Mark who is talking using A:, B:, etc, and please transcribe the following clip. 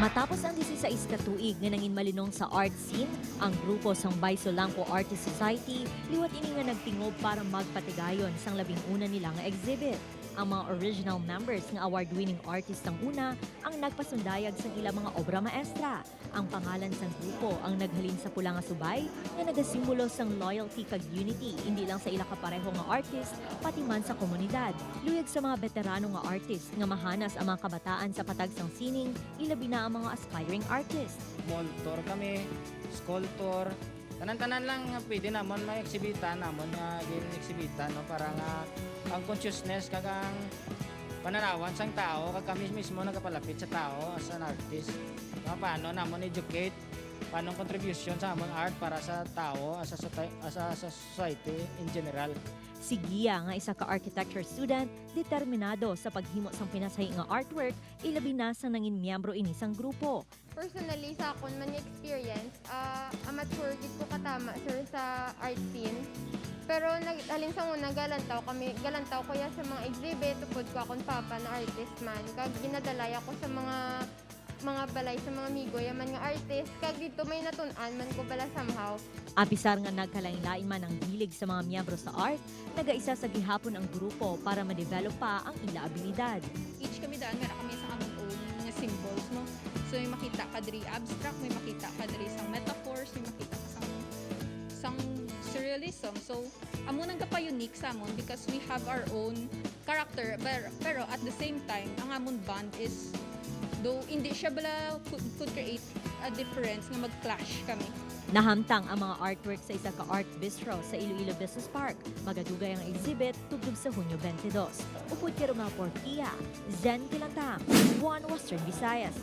A: Matapos ang 16 ka tuig nga nangin malinong sa art scene, ang grupo sang Baisolangco Artist Society liwat ini nga nagtingob para magpatigayon sang labing una nila nga exhibit. Ang mga original members ng award-winning artist ang una ang nagpasundayag sa ilang mga obra maestra. Ang pangalan sang grupo ang naghalin sa pula nga subay nga nagasimbolo sang loyalty kag unity hindi lang sa ila kapareho nga artist pati man sa komunidad. Luyag sa mga veterano nga artist nga mahanas ang mga kabataan sa patag sang sining ilabi na ang mga aspiring artist.
B: Montor kami, sculptor, tanan-tanan lang nga pwede namon ma-exhibitan namon nga gin-exhibitan no para nga ang consciousness kag ang pananawan sang tao kag kami mismo nagapalapit sa tao as an artist. Paano namon educate paano contribution sa among art para sa tao as a society in general.
A: Si Gia nga isa ka architecture student, determinado sa paghimo sang pinasay nga artwork, ilabi na sang nangin miyembro ini sang grupo.
C: Personally, sa akon man yung experience, amateur gid ko katama sir sa art scene. Pero halin sa una galantaw ko ya sa mga exhibit tupod ko akon papa na artist man. Kag ginadalay ako sa mga balay sa mga migo yaman nga artist. Kag dito may natun-an man ko bala somehow.
A: Apisar nga nagkalain-lain man ang hilig sa mga miyembro sa art, nagaisa sa gihapon ang grupo para ma-develop pa ang ila abilidad.
D: Each kami daan, meron kami sa among own nga symbols, no? So, may makita ka diri abstract, may makita ka diri sang metaphors, may makita ka sang surrealism. So, amo nang gapa-unique sa amon because we have our own character, pero at the same time, ang amon band is, though hindi siya bala could create a difference nga mag-clash kami.
A: Nahamtang ang mga artwork sa isa ka art bistro sa Iloilo Business Park. Magadugay ang exhibit tugtog sa Hunyo 22. Upod karo mga Portia, Zen Kilantang, One Western Visayas.